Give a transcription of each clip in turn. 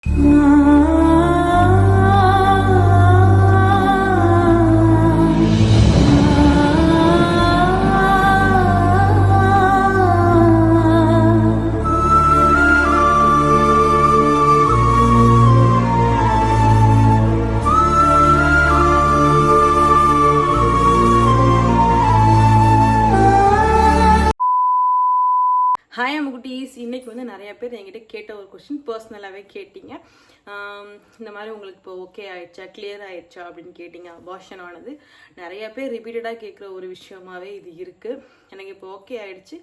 Hi அம்முக்குட்டீஸ், இன்றைக்கி வந்து நிறையா பேர் என்கிட்ட கேட்ட ஒரு கொஷின் பர்சனலாகவே கேட்டிங்க. இந்த மாதிரி உங்களுக்கு இப்போ ஓகே ஆயிடுச்சா, கிளியர் ஆயிடுச்சா அப்படின்னு கேட்டிங்க. அபார்ஷன் ஆனது நிறையா பேர் ரிப்பீட்டடாக கேட்குற ஒரு விஷயமாகவே இது இருக்குது. எனக்கு இப்போ ஓகே ஆயிடுச்சு,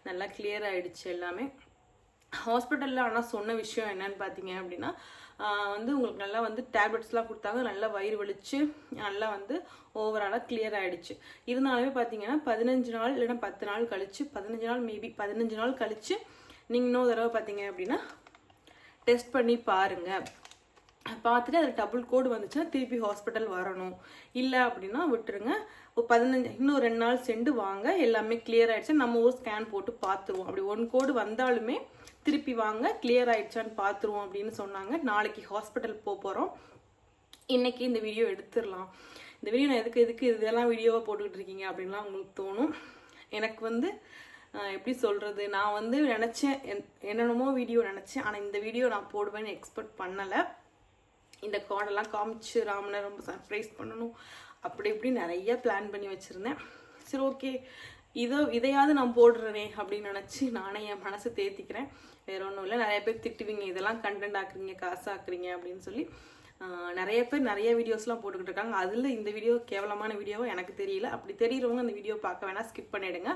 நல்லா கிளியர் ஆகிடுச்சு எல்லாமே. ஹாஸ்பிட்டலில் ஆனால் சொன்ன விஷயம் என்னன்னு பார்த்தீங்க அப்படின்னா, வந்து உங்களுக்கு நல்லா வந்து டேப்லெட்ஸ்லாம் கொடுத்தாங்க, நல்லா வயிறு வலிச்சு நல்லா வந்து ஓவராலாக கிளியர் ஆகிடுச்சு. இருந்தாலுமே பார்த்தீங்கன்னா 15 நாள் இல்லைன்னா 10 நாள் கழிச்சு, 15 நாள் மேபி 15 நாள் கழிச்சு நீங்கள் இன்னொரு தடவை பார்த்தீங்க அப்படின்னா டெஸ்ட் பண்ணி பாருங்கள். பார்த்துட்டு அது டபுள் கோடு வந்துச்சுன்னா திருப்பி ஹாஸ்பிட்டல் வரணும், இல்லை அப்படின்னா விட்டுருங்க. இன்னும் 2 நாள் சென்று வாங்க, எல்லாமே கிளியர் ஆகிடுச்சு, நம்ம ஒரு ஸ்கேன் போட்டு பார்த்துருவோம். அப்படி 1 கோடு வந்தாலுமே திருப்பி வாங்க, கிளியர் ஆகிடுச்சான்னு பார்த்துருவோம் அப்படின்னு சொன்னாங்க. நாளைக்கு ஹாஸ்பிட்டல் போகிறோம். இன்றைக்கி இந்த வீடியோ எடுத்துடலாம். இந்த வீடியோ நான் எதுக்கு இதெல்லாம் வீடியோவாக போட்டுக்கிட்டு இருக்கீங்க அப்படின்லாம் உங்களுக்கு தோணும். எனக்கு வந்து எப்படி சொல்கிறது, நான் வந்து நினச்சேன், என்னென்னமோ வீடியோ நினச்சேன், ஆனால் இந்த வீடியோ நான் போடுவேன்னு எக்ஸ்பெக்ட் பண்ணலை. இந்த கார்டெல்லாம் காமிச்சு ராமனை ரொம்ப சர்ப்ரைஸ் பண்ணணும் அப்படி இப்படி நிறைய பிளான் பண்ணி வச்சுருந்தேன். சரி, ஓகே, இதையாவது நான் போடுறேனே அப்படின்னு நினச்சி நானே என் மனசை தேத்திக்கிறேன். வேற ஒன்றும் இல்லை. நிறைய பேர் திட்டுவீங்க, இதெல்லாம் கண்டென்ட் ஆக்குறீங்க, காசு ஆக்குறீங்க அப்படின்னு சொல்லி. நிறைய பேர் நிறைய வீடியோஸ்லாம் போட்டுக்கிட்டு இருக்காங்க. அதில் இந்த வீடியோ கேவலமான வீடியோவோ எனக்கு தெரியல. அப்படி தெரிகிறவங்க அந்த வீடியோ பார்க்க வேணாம், ஸ்கிப் பண்ணிவிடுங்க.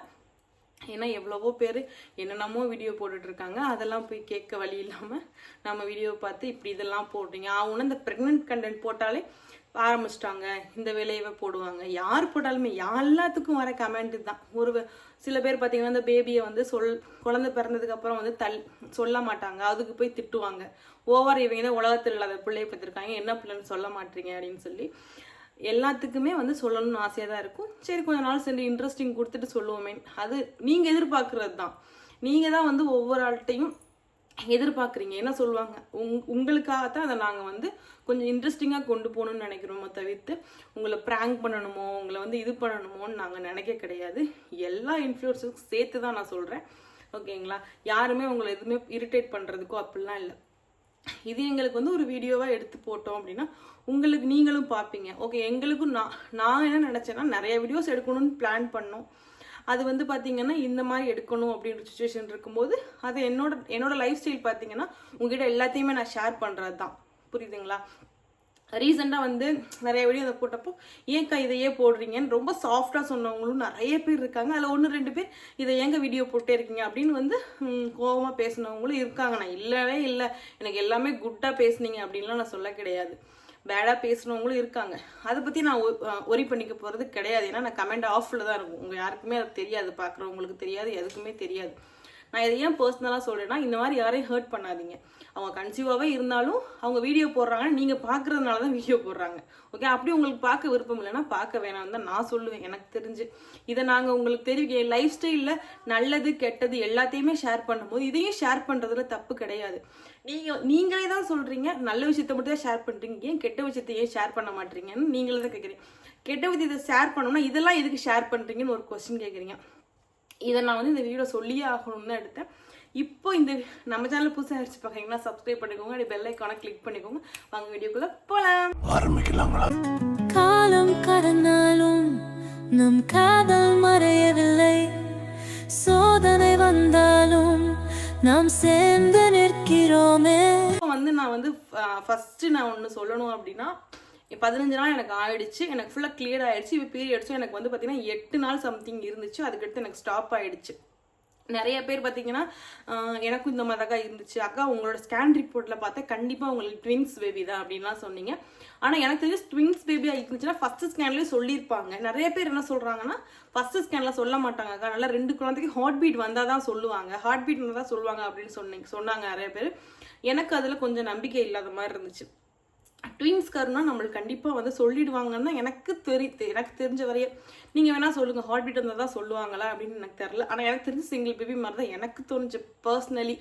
ஏன்னா எவ்வளவோ பேர் என்னென்னமோ வீடியோ போட்டுட்ருக்காங்க, அதெல்லாம் போய் கேட்க வழி இல்லாமல் நம்ம வீடியோ பார்த்து இப்படி இதெல்லாம் போடுறீங்க. அவங்க இந்த ப்ரெக்னென்ட் கண்டென்ட் போட்டாலே ஆரம்பிச்சிட்டாங்க, இந்த வேலையவே போடுவாங்க. யார் போட்டாலுமே எல்லாத்துக்கும் வர கமெண்ட் தான். சில பேர் பார்த்தீங்கன்னா இந்த பேபியை வந்து குழந்தை பிறந்ததுக்கு அப்புறம் வந்து சொல்ல மாட்டாங்க, அதுக்கு போய் திட்டுவாங்க. இவங்க தான் உலகத்தில் இல்லாத பிள்ளையை பார்த்துருக்காங்க, என்ன பிள்ளைன்னு சொல்ல மாட்டீங்க அப்படின்னு சொல்லி. எல்லாத்துக்குமே வந்து சொல்லணும்னு ஆசையாக தான் இருக்கும். சரி, கொஞ்ச நாள் சென்று இன்ட்ரெஸ்டிங் கொடுத்துட்டு சொல்லுவோமே, அது நீங்கள் எதிர்பார்க்கறது தான். நீங்கள் தான் வந்து ஒவ்வொரு ஆள்கிட்டையும் எதிர்பார்க்குறீங்க. என்ன சொல்லுவாங்க, உங்களுக்காகத்தான் அதை நாங்கள் வந்து கொஞ்சம் இன்ட்ரெஸ்டிங்காக கொண்டு போகணும்னு நினைக்கிறோமோ தவிர்த்து உங்களை ப்ராங்க் பண்ணணுமோ, உங்களை வந்து இது பண்ணணுமோன்னு நாங்கள் நினைக்க கிடையாது. எல்லா இன்ஃப்ளூயன்ஸுக்கும் சேர்த்து தான் நான் சொல்கிறேன், ஓகேங்களா? யாருமே உங்களை எதுவுமே இரிட்டேட் பண்ணுறதுக்கோ அப்படிலாம் இல்லை. இது எங்களுக்கு வந்து ஒரு வீடியோவாக எடுத்து போட்டோம் அப்படின்னா உங்களுக்கு நீங்களும் பார்ப்பீங்க. ஓகே, எங்களுக்கும் நான் என்ன நினச்சேன்னா நிறைய வீடியோஸ் எடுக்கணும்னு பிளான் பண்ணோம். அது வந்து பார்த்தீங்கன்னா இந்த மாதிரி எடுக்கணும் அப்படின்ற சுச்சுவேஷன் இருக்கும்போது அது என்னோட லைஃப் ஸ்டைல் பார்த்தீங்கன்னா உங்ககிட்ட எல்லாத்தையுமே நான் ஷேர் பண்ணுறது தான். புரியுதுங்களா? ரீசெண்டாக வந்து நிறைய வீடியோ அதை போட்டப்போ ஏன்க்கா இதையே போடுறீங்கன்னு ரொம்ப சாஃப்டாக சொன்னவங்களும் நிறைய பேர் இருக்காங்க. அதில் 1-2 பேர் இதை ஏங்க வீடியோ போட்டே இருக்கீங்க அப்படின்னு வந்து கோபமாக பேசினவங்களும் இருக்காங்க. நான் இல்லவே இல்லை, எனக்கு எல்லாமே குட்டாக பேசுனீங்க அப்படின்லாம் நான் சொல்ல கிடையாது. பேடாக பேசுனவங்களும் இருக்காங்க. அதை பற்றி நான் ஒரி பண்ணிக்க போகிறது கிடையாது. ஏன்னா நான் கமெண்ட் ஆஃபில் தான் இருக்கும். உங்கள் யாருக்குமே அது தெரியாது, பார்க்குறவங்களுக்கு தெரியாது, எதுக்குமே தெரியாது. நான் இதை ஏன் பர்சனலாக சொல்கிறேன்னா, இந்த மாதிரி யாரையும் ஹர்ட் பண்ணாதீங்க. அவங்க கன்சீவாகவே இருந்தாலும் அவங்க வீடியோ போடுறாங்கன்னா நீங்கள் பார்க்குறதுனால தான் வீடியோ போடுறாங்க. ஓகே, அப்படி உங்களுக்கு பார்க்க விருப்பம் இல்லைன்னா பார்க்க வேணாம் தான் நான் சொல்லுவேன். எனக்கு தெரிஞ்சு இதை நாங்கள் உங்களுக்கு தெரிவிக்க லைஃப் ஸ்டைலில் நல்லது கெட்டது எல்லாத்தையுமே ஷேர் பண்ணும்போது இதையும் ஷேர் பண்ணுறதுல தப்பு கிடையாது. நீங்களே தான் சொல்கிறீங்க நல்ல விஷயத்த மட்டும் தான் ஷேர் பண்ணுறீங்க, ஏன் கெட்ட விஷயத்தை ஏன் ஷேர் பண்ண மாட்டீங்கன்னு நீங்களே தான் கேட்குறீங்க. கெட்ட விஷயத்தை ஷேர் பண்ணோம்னா இதெல்லாம் எதுக்கு ஷேர் பண்ணுறீங்கன்னு ஒரு கொஸ்டின் கேட்குறீங்க. இதை நான் வந்து இந்த வீடியோ சொல்லியே ஆகணும்னு தான் எடுத்தேன். இப்போ இந்த நம்ம சேனல் புதுசாக அடிச்சு பார்க்குறீங்கன்னா சப்ஸ்கிரைப் பண்ணிக்கோங்க, அப்படி பெல் ஐக்கானை கிளிக் பண்ணிக்கோங்க. வாங்க வீடியோக்குள்ள போகலாம். ஆரம்பிக்கலாங்களா? காலம் கடந்தாலும் நம் காதல் மறையவில்லை, சோதனை வந்தாலும் நாம் சேர்ந்து நிற்கிறோமே. நான் வந்து ஃபர்ஸ்ட் நான் ஒன்று சொல்லணும் அப்படின்னா, 15 நாள் எனக்கு ஆயிடுச்சு, எனக்கு ஃபுல்லாக கிளியர் ஆயிடுச்சு. இப்போ பீரியட்ஸும் எனக்கு வந்து பார்த்தீங்கன்னா 8 நாள் சம்திங் இருந்துச்சு, அதுக்கடுத்து எனக்கு ஸ்டாப் ஆயிடுச்சு. நிறைய பேர் பார்த்தீங்கன்னா எனக்கும் இந்த மாதிரி தான் இருந்துச்சு, அக்கா உங்களோட ஸ்கேன் ரிப்போர்ட்டில் பார்த்தா கண்டிப்பாக உங்களுக்கு ட்வின்ஸ் பேபி தான் அப்படின்லாம் சொன்னீங்க. ஆனால் எனக்கு தெரிஞ்சு ட்வின்ஸ் பேபியாக இருந்துச்சுன்னா ஃபஸ்ட்டு ஸ்கேன்லேயே சொல்லியிருப்பாங்க. நிறைய பேர் என்ன சொல்கிறாங்கன்னா ஃபஸ்ட்டு ஸ்கேனில் சொல்ல மாட்டாங்க அக்கா, நல்லா 2 குழந்தைக்கு ஹார்ட் பீட் வந்தால் தான் சொல்லுவாங்க, ஹார்ட் பீட் வந்தால் தான் சொல்லுவாங்க அப்படின்னு சொன்னாங்க நிறைய பேர். எனக்கு அதில் கொஞ்சம் நம்பிக்கை இல்லாத மாதிரி இருந்துச்சு. ட்வின்ஸ்காரனா நம்மளுக்கு கண்டிப்பாக வந்து சொல்லிடுவாங்கன்னா எனக்கு தெரிஞ்ச வரைய. நீங்கள் வேணால் சொல்லுங்கள், ஹார்ட் பீட் வந்தால் தான் சொல்லுவாங்களா அப்படின்னு எனக்கு தெரில. ஆனால் எனக்கு தெரிஞ்சு சிங்கிள் பேபி மாதிரி தான் எனக்கு தோணுச்சு பர்சனலி.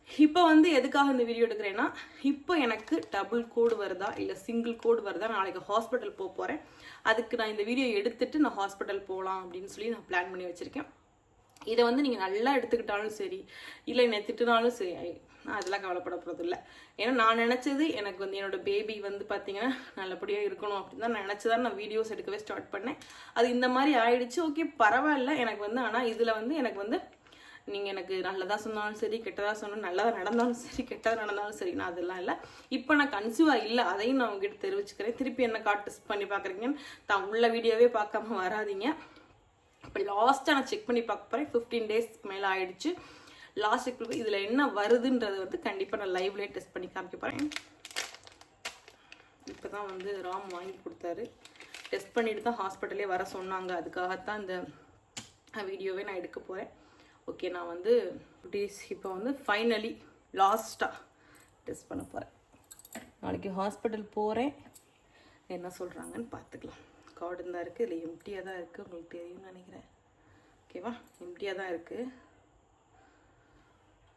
இப்போ வந்து எதுக்காக இந்த வீடியோ எடுக்கிறேன்னா, இப்போ எனக்கு டபுள் கோடு வருதா இல்லை சிங்கிள் கோடு வருதா, நாளைக்கு ஹாஸ்பிட்டல் போக போகிறேன். அதுக்கு நான் இந்த வீடியோ எடுத்துட்டு நான் ஹாஸ்பிட்டல் போகலாம் அப்படின்னு சொல்லி நான் பிளான் பண்ணி வச்சுருக்கேன். இதை வந்து நீங்கள் நல்லா எடுத்துக்கிட்டாலும் சரி, இல்லை என்னை திட்டுனாலும் சரி, நான் அதெல்லாம் கவலைப்பட போகிறது இல்லை. ஏன்னா நான் நினச்சது எனக்கு வந்து என்னோட பேபி வந்து பார்த்தீங்கன்னா நல்லபடியாக இருக்கணும் அப்படின்னு தான் நினச்சிதான் நான் வீடியோஸ் எடுக்கவே ஸ்டார்ட் பண்ணேன். அது இந்த மாதிரி ஆயிடுச்சு. ஓகே பரவாயில்ல எனக்கு வந்து. ஆனால் இதில் வந்து எனக்கு வந்து நீங்கள் எனக்கு நல்லதாக சொன்னாலும் சரி, கெட்டதாக சொன்னாலும், நல்லதாக நடந்தாலும் சரி, கெட்டதாக நடந்தாலும் சரி, நான் அதெல்லாம் இல்லை. இப்போ நான் கன்சீவாக இல்லை, அதையும் நான் உங்ககிட்ட தெரிவிச்சுக்கிறேன். திருப்பி என்ன டெஸ்ட் பண்ணி பார்க்குறீங்கன்னு தான் உள்ள வீடியோவே பார்க்காம வராதிங்க. இப்போ லாஸ்ட்டாக நான் செக் பண்ணி பார்க்க போகிறேன். 15 டேஸ்க்கு மேலே ஆயிடுச்சு. லாஸ்ட் செக் இதில் என்ன வருதுன்றது வந்து கண்டிப்பாக நான் லைவ்லேயே டெஸ்ட் பண்ணி காமிக்க போகிறேன். இப்போ தான் வந்து ராம் வாங்கி கொடுத்தாரு. டெஸ்ட் பண்ணிட்டு தான் ஹாஸ்பிட்டலே வர சொன்னாங்க. அதுக்காகத்தான் இந்த வீடியோவே நான் எடுக்க போகிறேன். ஓகே, நான் வந்து இப்போ வந்து ஃபைனலி லாஸ்ட்டாக டெஸ்ட் பண்ண போகிறேன். நாளைக்கு ஹாஸ்பிட்டல் போகிறேன். என்ன சொல்கிறாங்கன்னு பார்த்துக்கலாம். கார்டு தான் இருக்குது, இதில் எம்டியாக தான் இருக்குது. உங்களுக்கு தெரியும்னு நினைக்கிறேன். ஓகேவா, எம்டியாக தான் இருக்குது.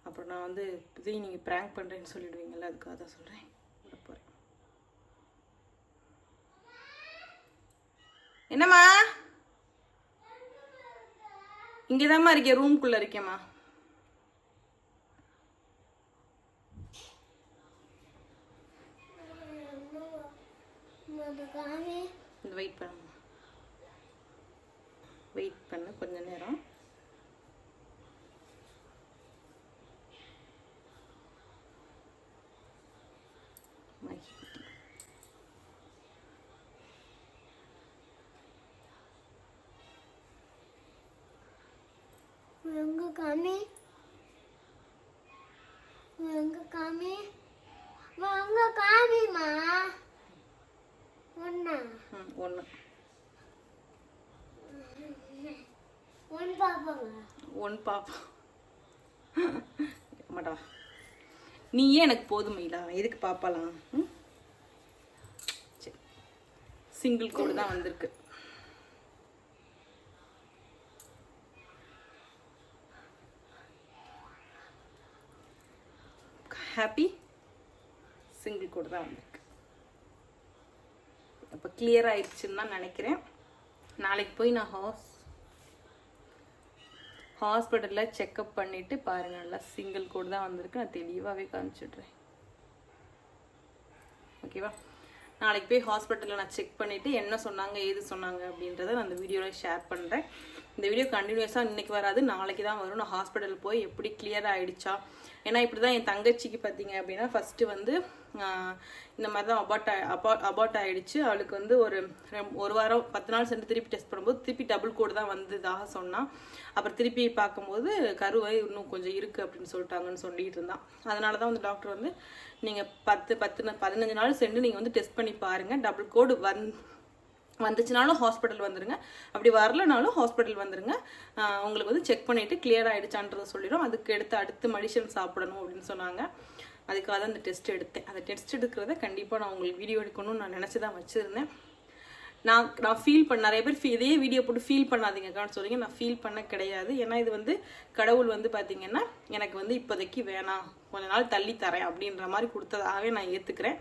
அப்புறம் நான் வந்து இதையும் நீங்கள் ப்ராங்க் பண்ணுறேன்னு சொல்லிடுவீங்கள்ல, அதுக்காக தான் சொல்கிறேன். விட போகிறேன். என்னம்மா இங்கே தான்மா இருக்கேன், ரூம்குள்ளே இருக்கேம்மா. வெயிட் பண்ணு, வெயிட் பண்ணு கொஞ்ச நேரம். காமி காமி வாங்க காமிமா. ஒண்ணு பாப்பா மாட்டா. நீயே எனக்கு போதுமையிலா, எதுக்கு பாப்பாலாம்? சரி, சிங்கிள் கோடு தான் வந்திருக்கு. ஹாப்பி, சிங்கிள் கோடு தான் வந்திருக்கு. இப்போ கிளியர் ஆயிடுச்சுன்னு தான் நினைக்கிறேன். நாளைக்கு போய் நான் ஹாஸ்பிட்டலில் செக்கப் பண்ணிவிட்டு பாருங்கள். நல்லா சிங்கிள் கோடு தான் வந்திருக்கு. நான் தெளிவாகவே காமிச்சிடுறேன். ஓகேவா, நாளைக்கு போய் ஹாஸ்பிட்டலில் நான் செக் பண்ணிவிட்டு என்ன சொன்னாங்க ஏது சொன்னாங்க அப்படின்றத நான் அந்த வீடியோவில் ஷேர் பண்ணுறேன். இந்த வீடியோ கண்டினியூஸாக இன்றைக்கி வராது, நாளைக்கு தான் வரும். நான் ஹாஸ்பிட்டல் போய் எப்படி கிளியர் ஆகிடுச்சா, ஏன்னா இப்படி தான் என் தங்கச்சிக்கு பார்த்தீங்க அப்படின்னா ஃபஸ்ட்டு வந்து இந்த மாதிரி தான் அபார்ட் ஆகிடுச்சு. அவளுக்கு வந்து ஒரு வாரம் 10 நாள் சென்று திருப்பி டெஸ்ட் பண்ணும்போது திருப்பி டபுள் கோடு தான் வந்ததாக சொன்னான். அப்புறம் திருப்பி பார்க்கும்போது கருவை இன்னும் கொஞ்சம் இருக்குது அப்படின்னு சொல்லிட்டாங்கன்னு சொல்லிட்டு இருந்தான். அதனால தான் வந்து டாக்டர் வந்து நீங்கள் 15 நாள் சென்று நீங்கள் வந்து டெஸ்ட் பண்ணி பாருங்கள். டபுள் கோடு வந்துச்சுனாலும் ஹாஸ்பிட்டல் வந்துடுங்க, அப்படி வரலனாலும் ஹாஸ்பிட்டல் வந்துடுங்க. உங்களுக்கு வந்து செக் பண்ணிவிட்டு கிளியர் ஆகிடுச்சான்றதை சொல்லிடும். அதுக்கு அடுத்து மெடிசன் சாப்பிடணும் அப்படின்னு சொன்னாங்க. அதுக்காக தான் அந்த டெஸ்ட் எடுத்தேன். அந்த டெஸ்ட் எடுக்கிறத கண்டிப்பாக நான் உங்களுக்கு வீடியோ எடுக்கணும்னு நான் நினச்சி தான் வச்சுருந்தேன். நான் ஃபீல் பண்ண, நிறைய பேர் இதே வீடியோ போட்டு ஃபீல் பண்ணாதீங்கக்கான்னு சொல்லிங்க. நான் ஃபீல் பண்ண கிடையாது. ஏன்னா இது வந்து கடவுள் வந்து பார்த்தீங்கன்னா எனக்கு வந்து இப்போதைக்கு வேணாம், கொஞ்ச நாள் தள்ளி தரேன் அப்படின்ற மாதிரி கொடுத்ததாகவே நான் ஏற்றுக்கிறேன்.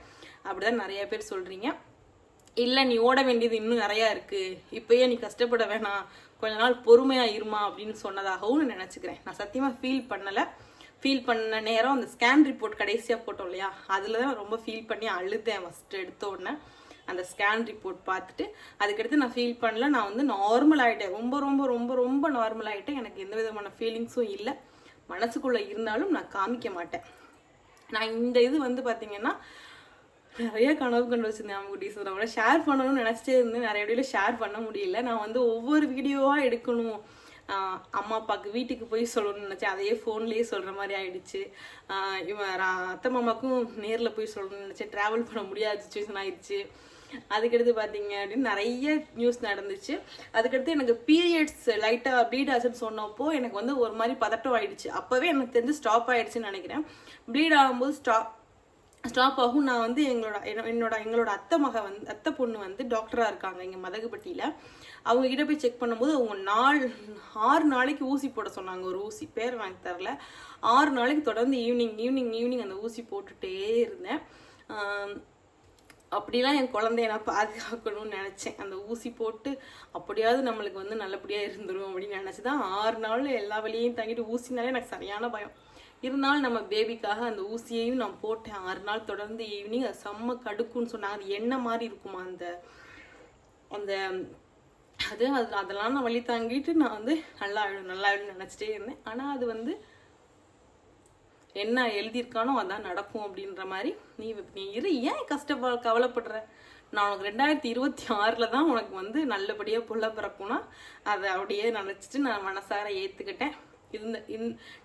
அப்படிதான் நிறைய பேர் சொல்கிறீங்க. இல்லை நீ ஓட வேண்டியது இன்னும் நிறையா இருக்குது, இப்போயே நீ கஷ்டப்பட வேணாம், கொஞ்ச நாள் பொறுமையாக இருமா அப்படின்னு சொன்னதாகவும் நான் நினச்சிக்கிறேன். நான் சத்தியமாக ஃபீல் பண்ண நேரம் அந்த ஸ்கேன் ரிப்போர்ட் கடைசியாக போட்டோம் இல்லையா, அதில் தான் ரொம்ப ஃபீல் பண்ணி அழுதேன். ஃபஸ்ட்டு எடுத்த உடனே அந்த ஸ்கேன் ரிப்போர்ட் பார்த்துட்டு அதுக்கடுத்து நான் ஃபீல் பண்ணல. நான் வந்து நார்மல் ஆகிட்டேன், ரொம்ப ரொம்ப ரொம்ப ரொம்ப நார்மல் ஆகிட்டேன். எனக்கு எந்த விதமான ஃபீலிங்ஸும் இல்லை. மனசுக்குள்ளே இருந்தாலும் நான் காமிக்க மாட்டேன். நான் இந்த இது வந்து பார்த்தீங்கன்னா நிறைய கனவு கண்டு வச்சிருந்தேன். அவங்க டீசரோட ஷேர் பண்ணணும்னு நினச்சிட்டே இருந்தேன். நிறைய வீடியோவில் ஷேர் பண்ண முடியல. நான் வந்து ஒவ்வொரு வீடியோவாக எடுக்கணும், அம்மா அப்பாவுக்கு வீட்டுக்கு போய் சொல்லணும்னு நினச்சேன். அதையே ஃபோன்லேயே சொல்கிற மாதிரி ஆயிடுச்சு. அத்தை மாமாவுக்கும் நேரில் போய் சொல்லணும்னு நினச்சேன். ட்ராவல் பண்ண முடியாத சுச்சுவேஷன் ஆயிடுச்சு. அதுக்கடுத்து பார்த்தீங்க அப்படின்னு நிறைய நியூஸ் நடந்துச்சு. அதுக்கடுத்து எனக்கு பீரியட்ஸ் லைட்டாக ப்ளீட் ஆச்சுன்னு சொன்னப்போ எனக்கு வந்து ஒரு மாதிரி பதட்டம் ஆயிடுச்சு. அப்போவே எனக்கு தெரிஞ்சு ஸ்டாப் ஆயிடுச்சுன்னு நினைக்கிறேன். ப்ளீட் ஆகும்போது ஸ்டாப் ஆகும். நான் வந்து எங்களோட அத்தை பொண்ணு வந்து டாக்டராக இருக்காங்க இங்கே மதகுப்பட்டியில். அவங்க கிட்ட போய் செக் பண்ணும்போது அவங்க 6 நாளைக்கு ஊசி போட சொன்னாங்க. ஒரு ஊசி பேர் வாங்கி தரல. 6 நாளைக்கு தொடர்ந்து ஈவினிங் அந்த ஊசி போட்டுகிட்டே இருந்தேன். அப்படிலாம் என் குழந்தைய நான் பாதுகாக்கணும்னு நினச்சேன். அந்த ஊசி போட்டு அப்படியாவது நம்மளுக்கு வந்து நல்லபடியாக இருந்துடும் அப்படின்னு நினச்சி தான் 6 நாள் எல்லா வழியையும் தாங்கிட்டு, ஊசினாலே எனக்கு சரியான பயம் இருந்தாலும் நம்ம பேபிக்காக அந்த ஊசியையும் நான் போட்டேன். 6 நாள் தொடர்ந்து ஈவினிங். அது செம்ம கடுக்குன்னு சொன்னாங்க. அது எண்ணெய் மாதிரி இருக்குமா அந்த அதெல்லாம் நான் வழி தாங்கிட்டு நான் வந்து நல்லா நினச்சிட்டே இருந்தேன். ஆனால் அது வந்து என்ன எழுதியிருக்கானோ அதான் நடக்கும் அப்படின்ற மாதிரி. நீ இரு, ஏன் கவலைப்படுற, நான் உனக்கு 2026 தான் உனக்கு வந்து நல்லபடியாக புள்ள பிறக்கும்னா அதை அப்படியே நினச்சிட்டு நான் மனசார ஏற்றுக்கிட்டேன்.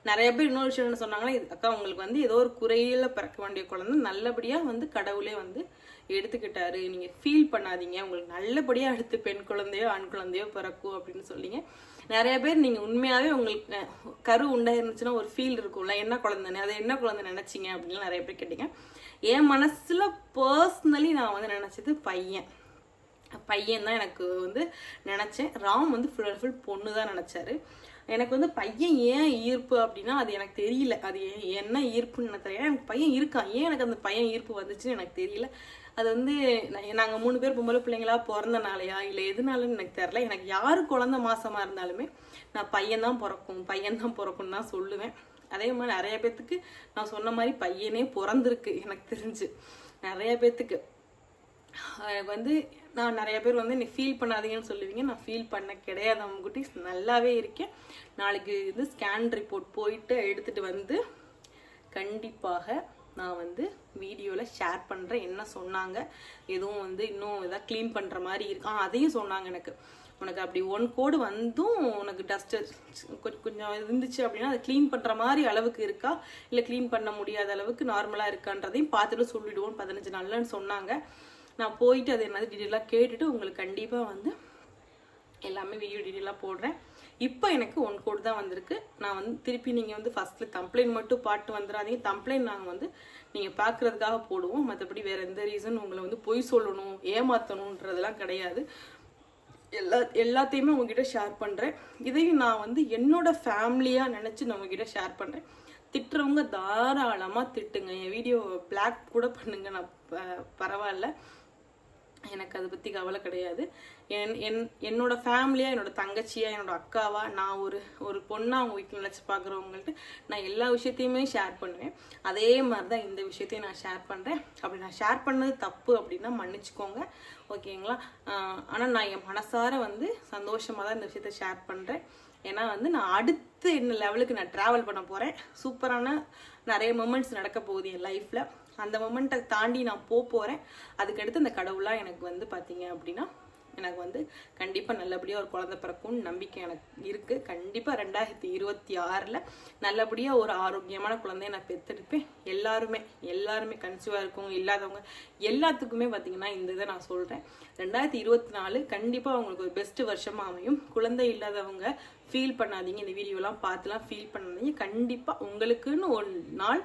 நிறைய பேர் இன்னொரு விஷயம் என்ன சொன்னாங்கன்னா, அக்கா உங்களுக்கு வந்து ஏதோ ஒரு குறையில பிறக்க வேண்டிய குழந்தை நல்லபடியாக வந்து கடவுளே வந்து எடுத்துக்கிட்டாரு, நீங்கள் ஃபீல் பண்ணாதீங்க, உங்களுக்கு நல்லபடியாக அடுத்து பெண் குழந்தையோ ஆண் குழந்தையோ பிறக்கும் அப்படின்னு சொல்லிங்க. நிறைய பேர் நீங்கள் உண்மையாகவே உங்களுக்கு கரு உண்டாயிருந்துச்சுன்னா ஒரு ஃபீல் இருக்கும்ல, என்ன குழந்தைன்னு, அதை என்ன குழந்தை நினச்சிங்க அப்படின்னு நிறைய பேர் கேட்டீங்க. என் மனசில் பர்சனலி நான் வந்து நினச்சது பையன் தான் எனக்கு வந்து நினச்சேன். ராம் வந்து ஃபுல் அண்ட் ஃபுல் பொண்ணு தான் நினச்சாரு. எனக்கு வந்து பையன் ஏன் ஈர்ப்பு அப்படின்னா அது எனக்கு தெரியல. அது என்ன ஈர்ப்புன்னு எனக்கு தெரியல. எனக்கு பையன் இருக்கான், ஏன் எனக்கு அந்த பையன் ஈர்ப்பு வந்துச்சுன்னு எனக்கு தெரியல. அது வந்து நாங்கள் 3 பேர் பொம்பளை பிள்ளைங்களா பிறந்தனாலையா இல்லை எதுனாலன்னு எனக்கு தெரில. எனக்கு யாரு குழந்தை மாசமா இருந்தாலுமே நான் பையன் தான் பிறக்கும்னு தான் சொல்லுவேன். அதே மாதிரி நிறைய பேர்த்துக்கு நான் சொன்ன மாதிரி பையனே பிறந்திருக்கு எனக்கு தெரிஞ்சு. நிறைய பேர்த்துக்கு வந்து நான் நிறைய பேர் வந்து நீ ஃபீல் பண்ணாதீங்கன்னு சொல்லுவீங்க. நான் ஃபீல் பண்ண கிடையாது. அவங்க குட்டீஸ் நல்லாவே இருக்கேன். நாளைக்கு இது ஸ்கேன் ரிப்போர்ட் போயிட்டு எடுத்துகிட்டு வந்து கண்டிப்பாக நான் வந்து வீடியோவில் ஷேர் பண்ணுறேன். என்ன சொன்னாங்க, எதுவும் வந்து இன்னும் எதாவது க்ளீன் பண்ணுற மாதிரி இருக்கா அதையும் சொன்னாங்க. உனக்கு அப்படி 1 கோடு வந்தும் உனக்கு டஸ்ட்டு கொஞ்சம் இருந்துச்சு அப்படின்னா அதை க்ளீன் பண்ணுற மாதிரி அளவுக்கு இருக்கா, இல்லை க்ளீன் பண்ண முடியாத அளவுக்கு நார்மலாக இருக்கான்றதையும் பார்த்துட்டு சொல்லிவிடுவோம் 15 நாள்லன்னு சொன்னாங்க. நான் போயிட்டு அது என்னது டீட்டெயிலாக கேட்டுட்டு உங்களுக்கு கண்டிப்பாக வந்து எல்லாமே வீடியோ டீட்டெயிலாக போடுறேன். இப்போ எனக்கு 1 கோடு தான் வந்திருக்கு. நான் வந்து திருப்பி நீங்கள் வந்து ஃபஸ்ட்டில் கம்ப்ளைண்ட் மட்டும் பாட்டு வந்துடாதீங்க. கம்ப்ளைண்ட் நாங்கள் வந்து நீங்கள் பார்க்குறதுக்காக போடுவோம். மற்றபடி வேறு எந்த ரீசன் உங்களை வந்து பொய் சொல்லணும் ஏமாற்றணுன்றதெல்லாம் கிடையாது. எல்லாத்தையுமே உங்ககிட்ட ஷேர் பண்ணுறேன். இதையும் நான் வந்து என்னோட ஃபேமிலியாக நினச்சி நான் உங்ககிட்ட ஷேர் பண்ணுறேன். திட்டுறவங்க தாராளமாக திட்டுங்க. என் வீடியோ பிளாக் கூட பண்ணுங்க, நான் பரவாயில்ல, எனக்கு அதை பற்றி கவலை கிடையாது. என்னோட ஃபேமிலியாக, என்னோட தங்கச்சியாக, என்னோட அக்காவா, நான் ஒரு பொண்ணாக அவங்க வீட்டில் நினச்சி பார்க்குறவங்கள்ட்ட நான் எல்லா விஷயத்தையுமே ஷேர் பண்ணுவேன். அதே மாதிரி தான் இந்த விஷயத்தையும் நான் ஷேர் பண்ணுறேன். அப்படி நான் ஷேர் பண்ணது தப்பு அப்படின்னா மன்னிச்சுக்கோங்க, ஓகேங்களா? ஆனால் நான் என் மனசார வந்து சந்தோஷமாக தான் இந்த விஷயத்த ஷேர் பண்ணுறேன். ஏன்னா வந்து நான் அடுத்து என்ன லெவலுக்கு நான் ட்ராவல் பண்ண போகிறேன். சூப்பரான நிறைய மொமெண்ட்ஸ் நடக்க போகுது என் லைஃப்பில். அந்த மொமெண்ட்டை தாண்டி நான் போகிறேன். அதுக்கடுத்து அந்த கடவுளாக எனக்கு வந்து பார்த்தீங்க அப்படின்னா எனக்கு வந்து கண்டிப்பாக நல்லபடியாக ஒரு குழந்தை பிறக்கும்னு நம்பிக்கை எனக்கு இருக்குது. கண்டிப்பாக 2026 நல்லபடியாக ஒரு ஆரோக்கியமான குழந்தைய நான் பெற்றெடுப்பேன். எல்லாருமே கன்சீவாக இருக்கவங்க இல்லாதவங்க எல்லாத்துக்குமே பார்த்தீங்கன்னா இந்த இதை நான் சொல்கிறேன். 2024 கண்டிப்பாக அவங்களுக்கு ஒரு பெஸ்ட் வருஷமாக அமையும். குழந்தை இல்லாதவங்க ஃபீல் பண்ணாதீங்க. இந்த வீடியோலாம் பார்த்துலாம் ஃபீல் பண்ணாதீங்க. கண்டிப்பாக உங்களுக்குன்னு ஒரு நாள்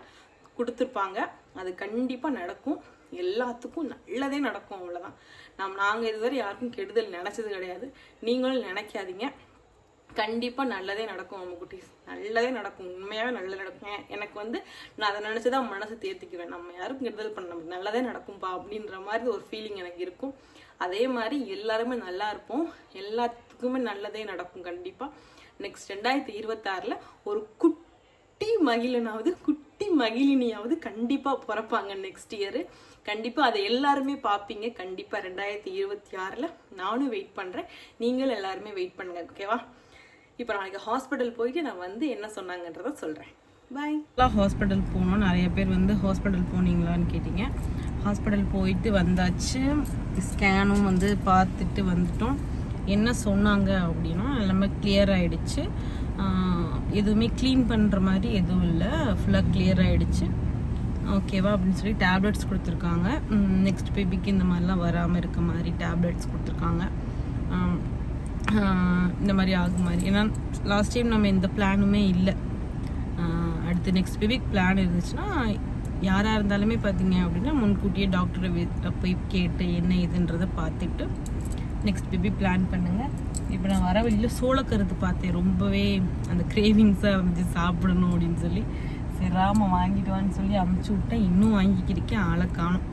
கொடுத்துருப்பாங்க. அது கண்டிப்பாக நடக்கும். எல்லாத்துக்கும் நல்லதே நடக்கும், அவ்வளோதான். நாங்கள் இதுவரை யாருக்கும் கெடுதல் நினச்சது கிடையாது. நீங்களும் நினைக்காதீங்க. கண்டிப்பாக நல்லதே நடக்கும். நம்ம குட்டீஸ் நல்லதே நடக்கும், உண்மையாகவே நல்லதே நடக்கும். எனக்கு வந்து நான் அதை நினச்சி தான் மனசை தேர்த்திக்குவேன். நம்ம யாருக்கும் கெடுதல் பண்ண நம்ம நல்லதே நடக்கும்பா அப்படின்ற மாதிரி ஒரு ஃபீலிங் எனக்கு இருக்கும். அதே மாதிரி எல்லாருமே நல்லா இருப்போம். எல்லாத்துக்குமே நல்லதே நடக்கும் கண்டிப்பாக. நெக்ஸ்ட் 2026 ஒரு குட்டி மகிழினியாவது கண்டிப்பாக பிறப்பாங்க நெக்ஸ்ட் இயர். கண்டிப்பாக அதை எல்லாருமே பார்ப்பீங்க. கண்டிப்பாக 2026 நானும் வெயிட் பண்ணுறேன். நீங்களும் எல்லாருமே வெயிட் பண்ணுங்க, ஓகேவா? இப்போ நாளைக்கு ஹாஸ்பிட்டல் போயிட்டு நான் வந்து என்ன சொன்னாங்கன்றத சொல்கிறேன். பாய். ஹாஸ்பிட்டல் போனோம். நிறைய பேர் வந்து ஹாஸ்பிட்டல் போனீங்களான்னு கேட்டிங்க. ஹாஸ்பிட்டல் போயிட்டு வந்தாச்சு. ஸ்கேனும் வந்து பார்த்துட்டு வந்துட்டோம். என்ன சொன்னாங்க அப்படின்னா எல்லாமே கிளியர் ஆகிடுச்சு. எதுவுமே க்ளீன் பண்ணுற மாதிரி எதுவும் இல்லை, ஃபுல்லாக கிளியர் ஆகிடுச்சு, ஓகேவா அப்படின்னு சொல்லி டேப்லெட்ஸ் கொடுத்துருக்காங்க. நெக்ஸ்ட் பேபிக்கு இந்த மாதிரிலாம் வராமல் இருக்க மாதிரி டேப்லெட்ஸ் கொடுத்துருக்காங்க. இந்த மாதிரி ஆகும் மாதிரி. ஏன்னா லாஸ்ட் டைம் நம்ம எந்த பிளானுமே இல்லை. அடுத்து நெக்ஸ்ட் பேபிக்கு பிளான் இருந்துச்சுன்னா யாராக இருந்தாலுமே பார்த்தீங்க அப்படின்னா முன்கூட்டியே டாக்டரை போய் கேட்டு என்ன இதுன்றதை பார்த்துட்டு நெக்ஸ்ட் பேபி பிளான் பண்ணுங்கள். இப்போ நான் வர வழியில் சோளக்கருது பார்த்தேன், ரொம்பவே அந்த கிரேவிங்ஸாக இருந்துச்சு சாப்பிடணும் அப்படின்னு சொல்லி. சரி ராம வாங்கிட்டு வான்னு சொல்லி அமுச்சு விட்டேன், இன்னும் வாங்கிக்கிருக்கேன், ஆளை காணும்.